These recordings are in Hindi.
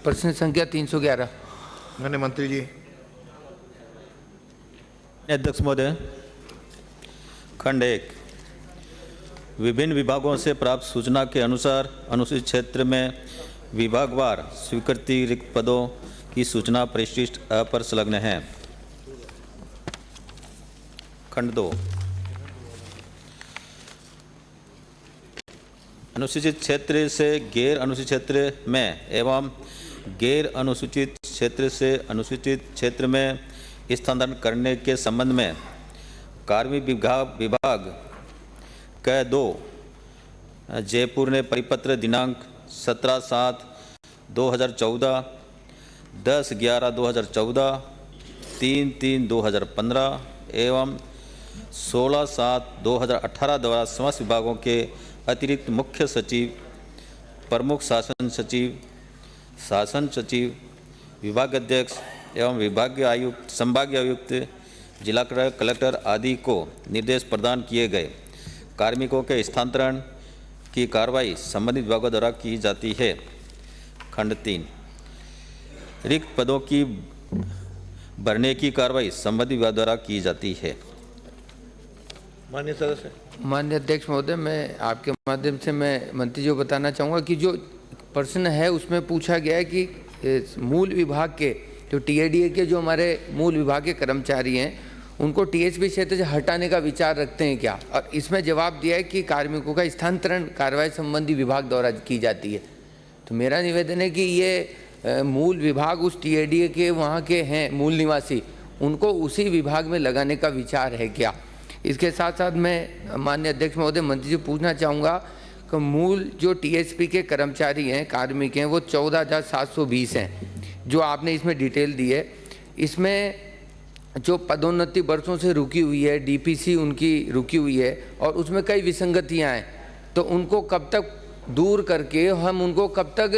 प्रश्न संख्या 311। माननीय मंत्री जी। अध्यक्ष महोदय, खंड 1, विभिन्न विभागों से प्राप्त सूचना के अनुसार अनुसूचित क्षेत्र में विभागवार स्वीकृति रिक्त पदों की सूचना परिशिष्ट अ पर संलग्न है। खंड 2, अनुसूचित क्षेत्र से गैर अनुसूचित क्षेत्र में एवं गैर अनुसूचित क्षेत्र से अनुसूचित क्षेत्र में स्थानांतरण करने के संबंध में कार्मिक विभाग क 2 जयपुर ने परिपत्र दिनांक 17/7/2014, 10/11/2014, 3/3/2015 एवं 16/7/2018 द्वारा समस्त विभागों के अतिरिक्त मुख्य सचिव, प्रमुख शासन सचिव, विभाग अध्यक्ष एवं विभागीय आयुक्त, संभागीय आयुक्त, जिला कलेक्टर आदि को निर्देश प्रदान किए गए कार्मिकों के स्थानांतरण की कार्रवाई संबंधित विभागों द्वारा की जाती है। खंड 3, रिक्त पदों की भरने की कार्रवाई संबंधित विभाग द्वारा की जाती है। माननीय सदस्य। माननीय अध्यक्ष महोदय, मैं आपके माध्यम से मैं मंत्री जी को बताना चाहूँगा कि जो प्रश्न है उसमें पूछा गया है कि मूल विभाग के जो टीएडीए के जो हमारे मूल विभाग के कर्मचारी हैं उनको टीएचपी क्षेत्र से हटाने का विचार रखते हैं क्या, और इसमें जवाब दिया है कि कार्मिकों का स्थानांतरण कार्रवाई संबंधी विभाग द्वारा की जाती है। तो मेरा निवेदन है कि ये मूल विभाग उस टीएडीए के वहाँ के हैं मूल निवासी, उनको उसी विभाग में लगाने का विचार है क्या। इसके साथ साथ मैं माननीय अध्यक्ष महोदय मंत्री जी पूछना चाहूँगा कि मूल जो टीएचपी के कर्मचारी हैं, कार्मिक हैं, वो 14,720 हैं जो आपने इसमें डिटेल दी है। इसमें जो पदोन्नति वर्षों से रुकी हुई है, डीपीसी उनकी रुकी हुई है और उसमें कई विसंगतियां हैं, तो उनको कब तक दूर करके हम उनको कब तक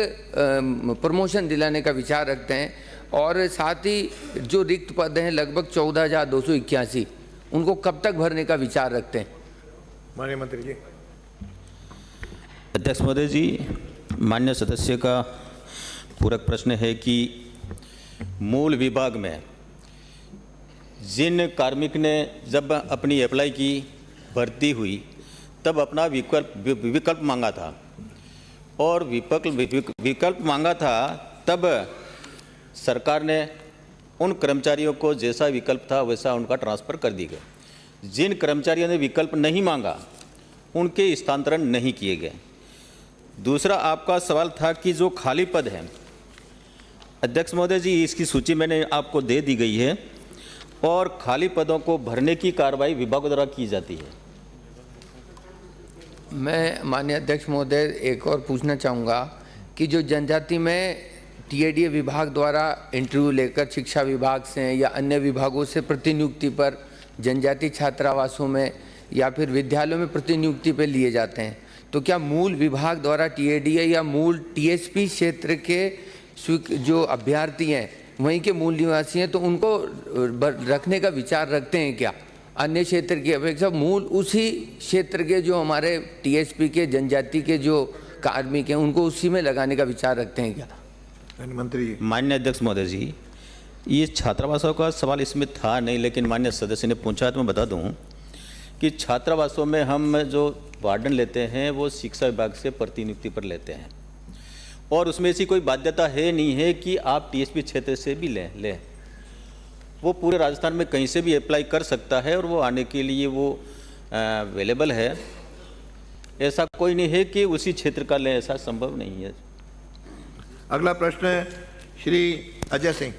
प्रमोशन दिलाने का विचार रखते हैं, और साथ ही जो रिक्त पद हैं लगभग 14,281 उनको कब तक भरने का विचार रखते हैं। माननीय मंत्री जी। अध्यक्ष महोदय जी, माननीय सदस्य का पूरक प्रश्न है कि मूल विभाग में जिन कार्मिक ने जब अपनी अप्लाई की, भर्ती हुई, तब अपना विकल्प मांगा था और विकल्प मांगा था, तब सरकार ने उन कर्मचारियों को जैसा विकल्प था वैसा उनका ट्रांसफ़र कर दी गई। जिन कर्मचारियों ने विकल्प नहीं मांगा उनके स्थानांतरण नहीं किए गए। दूसरा आपका सवाल था कि जो खाली पद हैं, अध्यक्ष महोदय जी इसकी सूची मैंने आपको दे दी गई है और खाली पदों को भरने की कार्रवाई विभागों द्वारा की जाती है। मैं माननीय अध्यक्ष महोदय एक और पूछना चाहूँगा कि जो जनजाति में टीएडीए विभाग द्वारा इंटरव्यू लेकर शिक्षा विभाग से या अन्य विभागों से प्रतिनियुक्ति पर जनजाति छात्रावासों में या फिर विद्यालयों में प्रतिनियुक्ति पर लिए जाते हैं, तो क्या मूल विभाग द्वारा टीएडीए या मूल टीएचपी क्षेत्र के जो अभ्यर्थी हैं वहीं के मूल निवासी हैं तो उनको रखने का विचार रखते हैं क्या, अन्य क्षेत्र की अपेक्षा मूल उसी क्षेत्र के जो हमारे टीएचपी के जनजाति के जो कार्मिक हैं उनको उसी में लगाने का विचार रखते हैं क्या। मंत्री जी। माननीय अध्यक्ष महोदय जी, ये छात्रावासों का सवाल इसमें था नहीं, लेकिन माननीय सदस्य ने पूछा तो मैं बता दूं कि छात्रावासों में हम जो वार्डन लेते हैं वो शिक्षा विभाग से प्रतिनियुक्ति पर लेते हैं और उसमें ऐसी कोई बाध्यता है नहीं है कि आप टीएचपी क्षेत्र से भी लें। वो पूरे राजस्थान में कहीं से भी अप्लाई कर सकता है और वो आने के लिए वो अवेलेबल है। ऐसा कोई नहीं है कि उसी क्षेत्र का लें, ऐसा संभव नहीं है। अगला प्रश्न है श्री अजय सिंह।